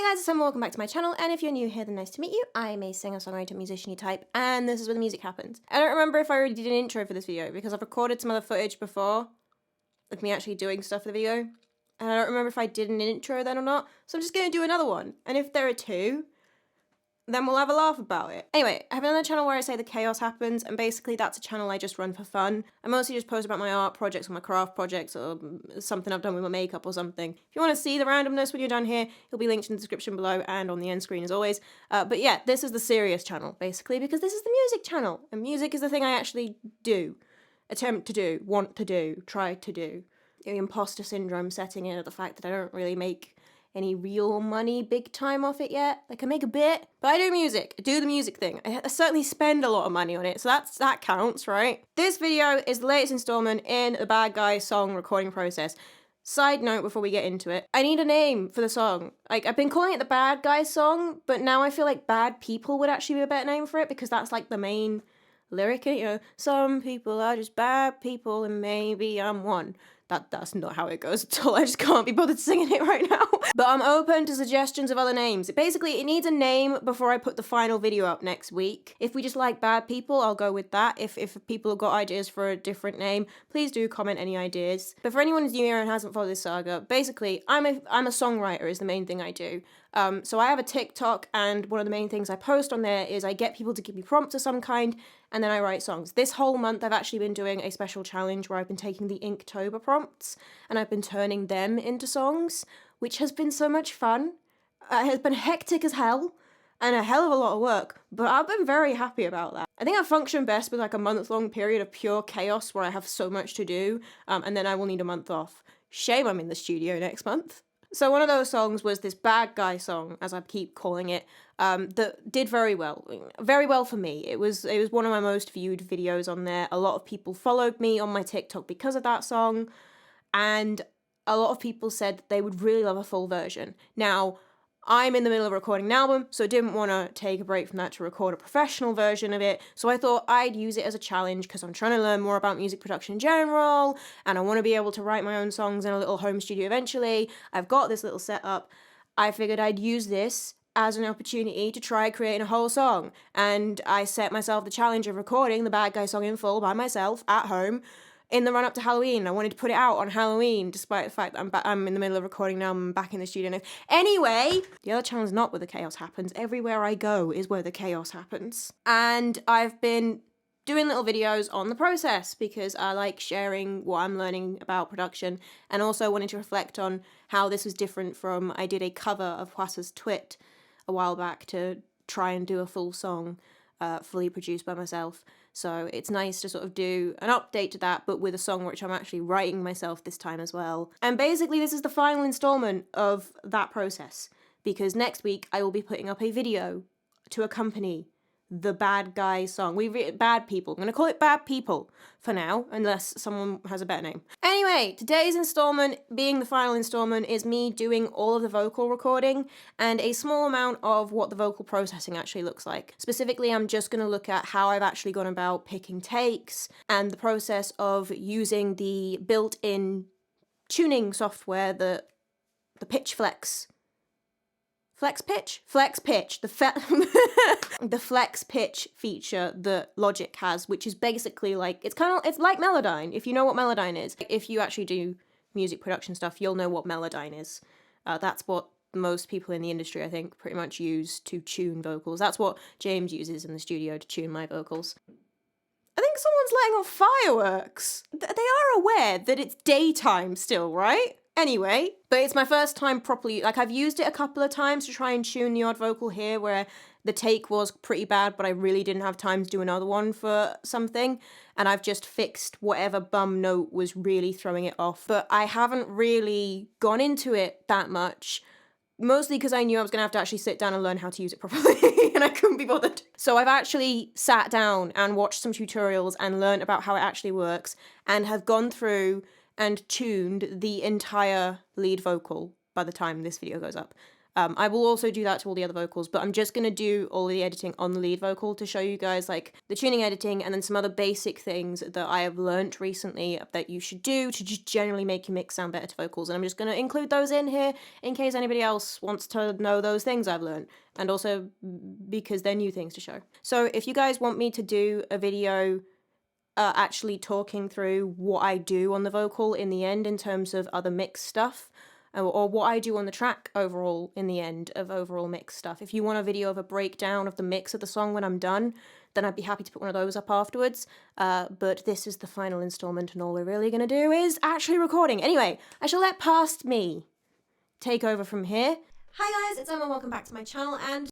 Hi guys, and welcome back to my channel, and if you're new here, then nice to meet you. I'm a singer-songwriter, musician-y type, and this is where the music happens. I don't remember if I already did an intro for this video, because I've recorded some other footage before, of me actually doing stuff for the video, and I don't remember if I did an intro then or not, so I'm just gonna do another one, and if there are two, then we'll have a laugh about it. Anyway, I have another channel where I say the chaos happens, and basically that's a channel I just run for fun. I mostly just post about my art projects or my craft projects or something I've done with my makeup or something. If you want to see the randomness when you're down here, it'll be linked in the description below and on the end screen as always. But yeah, this is the serious channel, basically, because this is the music channel, and music is the thing I actually do. Attempt to do, want to do, try to do. The imposter syndrome setting in of the fact that I don't really make any real money big time off it yet. Like, I make a bit, but I do music. I do the music thing. I certainly spend a lot of money on it, so that counts, right? This video is the latest installment in the Bad Guy song recording process. Side note before we get into it, I need a name for the song. Like, I've been calling it the Bad Guy song, but now I feel like Bad People would actually be a better name for it, because that's like the main lyric, you know, some people are just bad people and maybe I'm one. That's not how it goes at all. I just can't be bothered singing it right now. But I'm open to suggestions of other names. Basically, it needs a name before I put the final video up next week. If we just like Bad People, I'll go with that. If people have got ideas for a different name, please do comment any ideas. But for anyone who's new here and hasn't followed this saga, basically, I'm a songwriter is the main thing I do. So I have a TikTok, and one of the main things I post on there is I get people to give me prompts of some kind, and then I write songs. This whole month I've actually been doing a special challenge where I've been taking the Inktober prompts, and I've been turning them into songs, which has been so much fun. It has been hectic as hell, and a hell of a lot of work, but I've been very happy about that. I think I function best with like a month-long period of pure chaos where I have so much to do, and then I will need a month off. Shame I'm in the studio next month. So one of those songs was this Bad Guy song, as I keep calling it, that did very well for me. It was one of my most viewed videos on there. A lot of people followed me on my TikTok because of that song, and a lot of people said they would really love a full version. Now, I'm in the middle of recording an album, so I didn't want to take a break from that to record a professional version of it, so I thought I'd use it as a challenge because I'm trying to learn more about music production in general, and I want to be able to write my own songs in a little home studio eventually. I've got this little setup. I figured I'd use this as an opportunity to try creating a whole song, and I set myself the challenge of recording the Bad Guy song in full by myself at home in the run-up to Halloween. I wanted to put it out on Halloween, despite the fact that I'm in the middle of recording now, I'm back in the studio now. Anyway, the other channel is not where the chaos happens. Everywhere I go is where the chaos happens. And I've been doing little videos on the process because I like sharing what I'm learning about production, and also wanted to reflect on how this was different from, I did a cover of Hwasa's Twit a while back to try and do a full song, fully produced by myself. So it's nice to sort of do an update to that, but with a song which I'm actually writing myself this time as well. And basically this is the final installment of that process, because next week I will be putting up a video to accompany the Bad Guy song. Bad People. I'm going to call it Bad People for now, unless someone has a better name. Anyway, today's installment, being the final installment, is me doing all of the vocal recording and a small amount of what the vocal processing actually looks like. Specifically, I'm just going to look at how I've actually gone about picking takes and the process of using the built-in tuning software, the pitch flex. Flex pitch, the flex pitch feature that Logic has, which is basically like, it's like Melodyne, if you know what Melodyne is. If you actually do music production stuff, you'll know what Melodyne is. That's what most people in the industry, I think, pretty much use to tune vocals. That's what James uses in the studio to tune my vocals. I think someone's letting off fireworks. They are aware that it's daytime still, right? Anyway, but it's my first time properly, like, I've used it a couple of times to try and tune the odd vocal here where the take was pretty bad, but I really didn't have time to do another one for something, and I've just fixed whatever bum note was really throwing it off. But I haven't really gone into it that much, mostly because I knew I was going to have to actually sit down and learn how to use it properly, and I couldn't be bothered. So I've actually sat down and watched some tutorials and learned about how it actually works, and have gone through and tuned the entire lead vocal by the time this video goes up. I will also do that to all the other vocals, but I'm just going to do all the editing on the lead vocal to show you guys like the tuning editing and then some other basic things that I have learnt recently that you should do to just generally make your mix sound better to vocals. And I'm just going to include those in here in case anybody else wants to know those things I've learnt, and also because they're new things to show. So if you guys want me to do a video actually talking through what I do on the vocal in the end in terms of other mix stuff, or what I do on the track overall in the end of overall mix stuff. If you want a video of a breakdown of the mix of the song when I'm done, then I'd be happy to put one of those up afterwards. But this is the final installment, and all we're really going to do is actually recording. Anyway, I shall let past me take over from here. Hi guys, it's Emma, welcome back to my channel, and...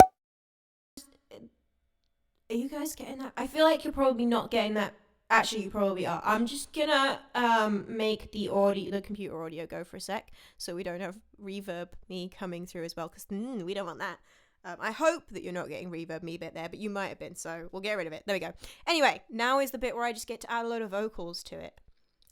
Are you guys getting that? I feel like you're probably not getting that. Actually, you probably are. I'm just gonna make the computer audio go for a sec, so we don't have reverb me coming through as well, because we don't want that. I hope that you're not getting reverb me bit there, but you might have been, so we'll get rid of it. There we go. Anyway, now is the bit where I just get to add a load of vocals to it.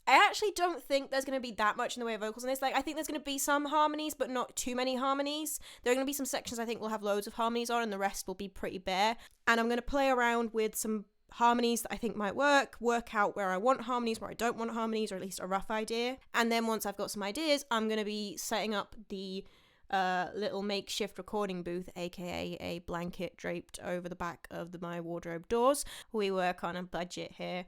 I actually don't think there's going to be that much in the way of vocals in this. Like, I think there's going to be some harmonies, but not too many harmonies. There are going to be some sections I think will have loads of harmonies on, and the rest will be pretty bare. And I'm going to play around with some harmonies that I think might work out where I want harmonies, where I don't want harmonies, or at least a rough idea. And then once I've got some ideas, I'm going to be setting up the little makeshift recording booth, aka a blanket draped over the back of my wardrobe doors. We work on a budget here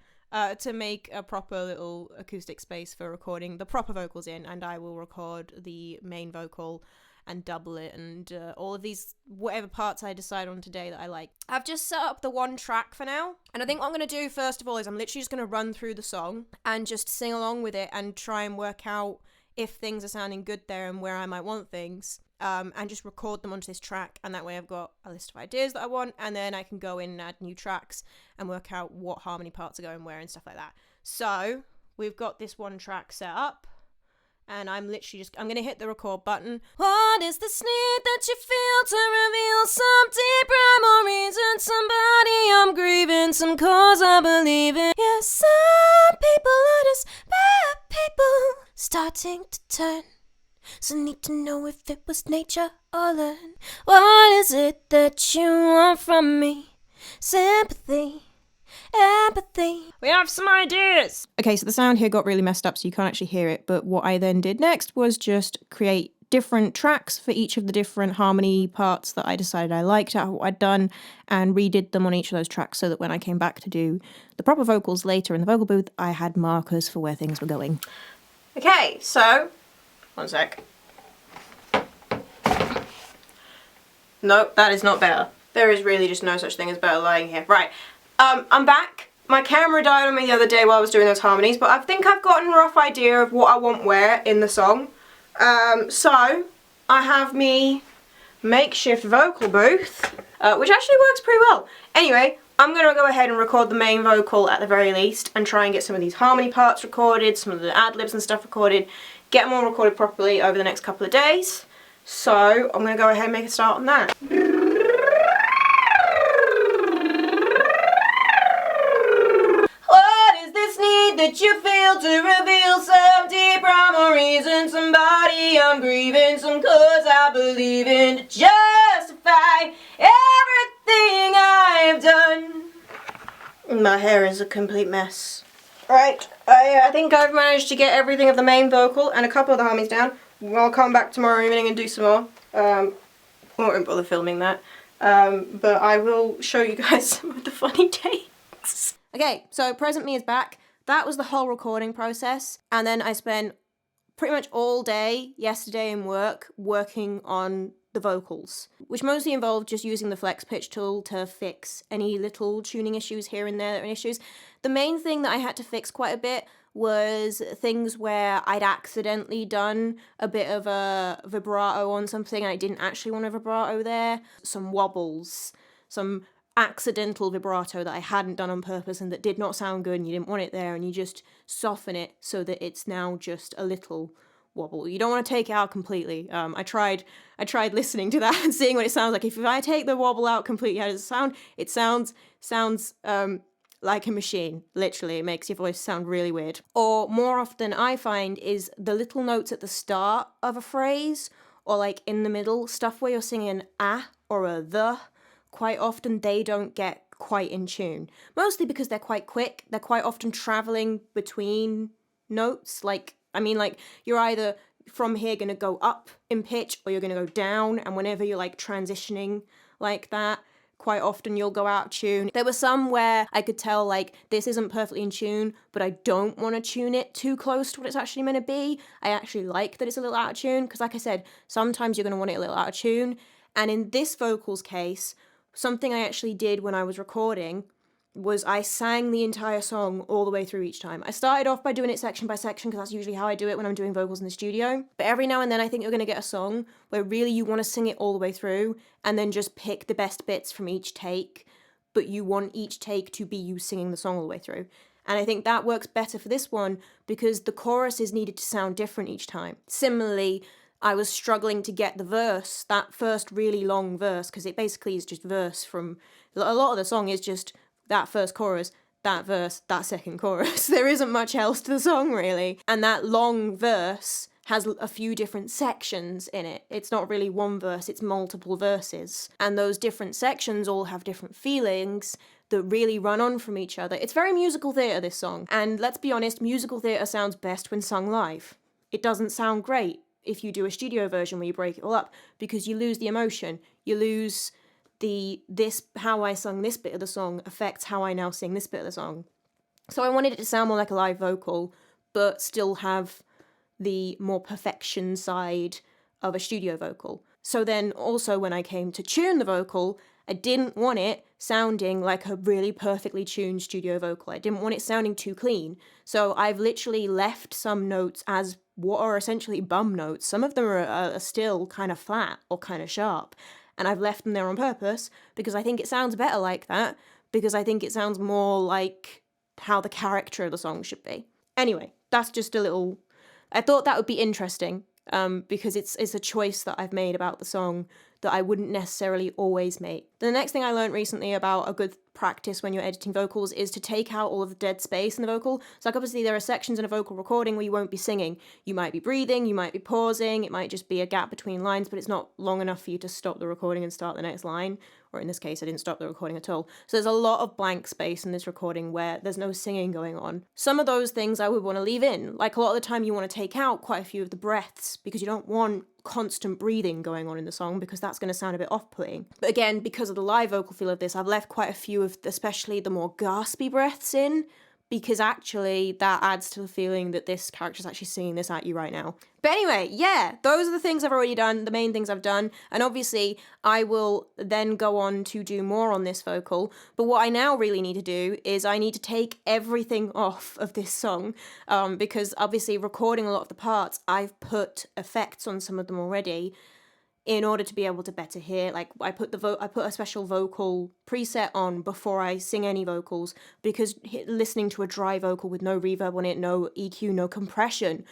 to make a proper little acoustic space for recording the proper vocals in, and I will record the main vocal and double it, and all of these, whatever parts I decide on today that I like. I've just set up the one track for now, and I think what I'm going to do first of all is I'm literally just going to run through the song and just sing along with it and try and work out if things are sounding good there and where I might want things, and just record them onto this track, and that way I've got a list of ideas that I want, and then I can go in and add new tracks and work out what harmony parts are going where and stuff like that. So we've got this one track set up, and I'm literally I'm going to hit the record button. What is this need that you feel to reveal some deep memories in somebody I'm grieving, some cause I believe in? Yeah, some people are just bad people starting to turn. So need to know if it was nature or learn. What is it that you want from me? Sympathy, empathy. We have some ideas. Okay, so the sound here got really messed up, so you can't actually hear it, but what I then did next was just create different tracks for each of the different harmony parts that I decided I liked out of what I'd done, and redid them on each of those tracks so that when I came back to do the proper vocals later in the vocal booth, I had markers for where things were going. Okay, so one sec. Nope, that is not better. There is really just no such thing as better lying here. Right, I'm back. My camera died on me the other day while I was doing those harmonies, but I think I've gotten a rough idea of what I want where in the song. So I have me makeshift vocal booth, which actually works pretty well. Anyway, I'm going to go ahead and record the main vocal at the very least, and try and get some of these harmony parts recorded, some of the ad-libs and stuff recorded, get them all recorded properly over the next couple of days. So I'm going to go ahead and make a start on that. What is this need that you feel to reveal some deep memories in somebody I'm grieving, some cause I believe in, to justify everything I've done? My hair is a complete mess. Right, I think I've managed to get everything of the main vocal and a couple of the harmonies down. I'll come back tomorrow evening and do some more. I won't bother filming that. But I will show you guys some of the funny takes. Okay, so present me is back. That was the whole recording process. And then I spent pretty much all day yesterday in work working on the vocals, which mostly involved just using the flex pitch tool to fix any little tuning issues here and there that are issues. The main thing that I had to fix quite a bit was things where I'd accidentally done a bit of a vibrato on something and I didn't actually want a vibrato there. Some wobbles, some accidental vibrato that I hadn't done on purpose and that did not sound good and you didn't want it there, and you just soften it so that it's now just a little wobble. You don't want to take it out completely. I tried listening to that and seeing what it sounds like. If I take the wobble out completely, how does it sound? It sounds like a machine. Literally, it makes your voice sound really weird. Or more often I find is the little notes at the start of a phrase or like in the middle, stuff where you're singing a or a the, quite often they don't get quite in tune. Mostly because they're quite quick. They're quite often traveling between notes. Like, I mean, like, you're either from here gonna go up in pitch or you're gonna go down, and whenever you're like transitioning like that, quite often you'll go out of tune. There were some where I could tell like this isn't perfectly in tune, but I don't want to tune it too close to what it's actually meant to be. I actually like that it's a little out of tune, because like I said, sometimes you're going to want it a little out of tune. And in this vocals case, something I actually did when I was recording was I sang the entire song all the way through each time. I started off by doing it section by section, because that's usually how I do it when I'm doing vocals in the studio. But every now and then I think you're going to get a song where really you want to sing it all the way through and then just pick the best bits from each take, but you want each take to be you singing the song all the way through. And I think that works better for this one because the choruses needed to sound different each time. Similarly, I was struggling to get the verse, that first really long verse, because it basically is just verse from, a lot of the song is just that first chorus, that verse, that second chorus. There isn't much else to the song, really. And that long verse has a few different sections in it. It's not really one verse, it's multiple verses. And those different sections all have different feelings that really run on from each other. It's very musical theatre, this song. And let's be honest, musical theatre sounds best when sung live. It doesn't sound great if you do a studio version where you break it all up, because you lose the emotion. You lose how I sung this bit of the song affects how I now sing this bit of the song. So I wanted it to sound more like a live vocal, but still have the more perfection side of a studio vocal. So then also when I came to tune the vocal, I didn't want it sounding like a really perfectly tuned studio vocal. I didn't want it sounding too clean. So I've literally left some notes as what are essentially bum notes. Some of them are still kind of flat or kind of sharp. And I've left them there on purpose because I think it sounds better like that, because I think it sounds more like how the character of the song should be. Anyway, that's just a little... I thought that would be interesting, because it's a choice that I've made about the song that I wouldn't necessarily always make. The next thing I learned recently about a good practice when you're editing vocals is to take out all of the dead space in the vocal. So like obviously there are sections in a vocal recording where you won't be singing. You might be breathing, you might be pausing, it might just be a gap between lines, but it's not long enough for you to stop the recording and start the next line. Or in this case, I didn't stop the recording at all. So there's a lot of blank space in this recording where there's no singing going on. Some of those things I would want to leave in. Like a lot of the time you want to take out quite a few of the breaths because you don't want constant breathing going on in the song, because that's going to sound a bit off-putting. But again, because of the live vocal feel of this, I've left quite a few of especially the more gaspy breaths in, because actually that adds to the feeling that this character's actually singing this at you right now. But anyway, yeah, those are the things I've already done, the main things I've done, and obviously I will then go on to do more on this vocal, but what I now really need to do is I need to take everything off of this song, because obviously recording a lot of the parts, I've put effects on some of them already, in order to be able to better hear. Like I put a special vocal preset on before I sing any vocals, because listening to a dry vocal with no reverb on it, no EQ, no compression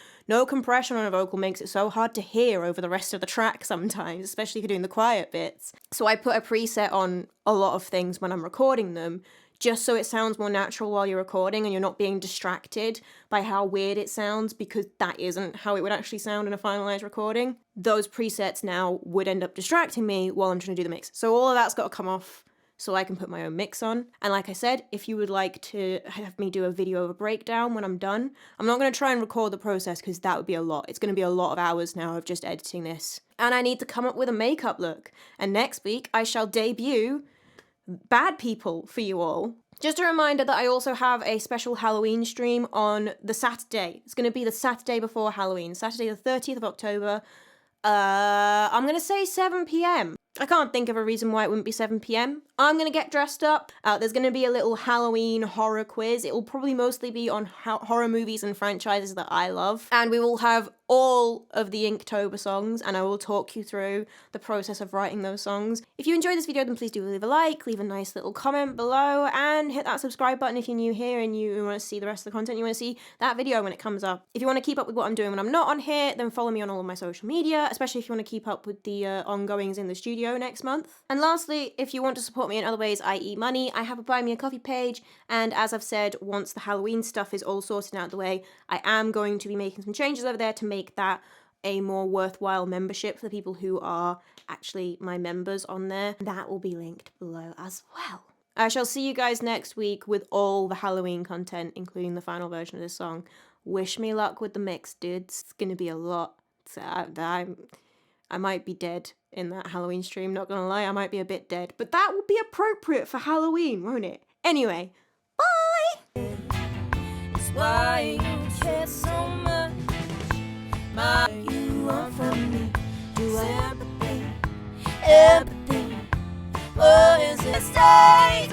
on a vocal makes it so hard to hear over the rest of the track sometimes, especially if you're doing the quiet bits. So I put a preset on a lot of things when I'm recording them, just so it sounds more natural while you're recording and you're not being distracted by how weird it sounds, because that isn't how it would actually sound in a finalized recording. Those presets now would end up distracting me while I'm trying to do the mix. So all of that's got to come off so I can put my own mix on. And like I said, if you would like to have me do a video of a breakdown when I'm done, I'm not going to try and record the process because that would be a lot. It's going to be a lot of hours now of just editing this. And I need to come up with a makeup look. And next week I shall debut Bad People for you all. Just a reminder that I also have a special Halloween stream on the Saturday. It's going to be the Saturday before Halloween, Saturday the 30th of October. I'm going to say 7 p.m. I can't think of a reason why it wouldn't be 7 p.m. I'm going to get dressed up. There's going to be a little Halloween horror quiz. It will probably mostly be on horror movies and franchises that I love. And we will have all of the Inktober songs, and I will talk you through the process of writing those songs. If you enjoyed this video, then please do leave a like, leave a nice little comment below, and hit that subscribe button if you're new here and you want to see the rest of the content. You want to see that video when it comes up. If you want to keep up with what I'm doing when I'm not on here, then follow me on all of my social media, especially if you want to keep up with the ongoings in the studio next month. And lastly, if you want to support me in other ways, i.e. money, I have a Buy Me a Coffee page, and as I've said, once the Halloween stuff is all sorted out of the way, I am going to be making some changes over there to make that a more worthwhile membership for the people who are actually my members on there. That will be linked below as well. I shall see you guys next week with all the Halloween content, including the final version of this song. Wish me luck with the mix, dudes. It's gonna be a lot. So I might be dead in that Halloween stream, not gonna lie. I might be a bit dead. But that will be appropriate for Halloween, won't it? Anyway, bye! It's why you care so much. You want from me, you are empathy. Oh, is it stay?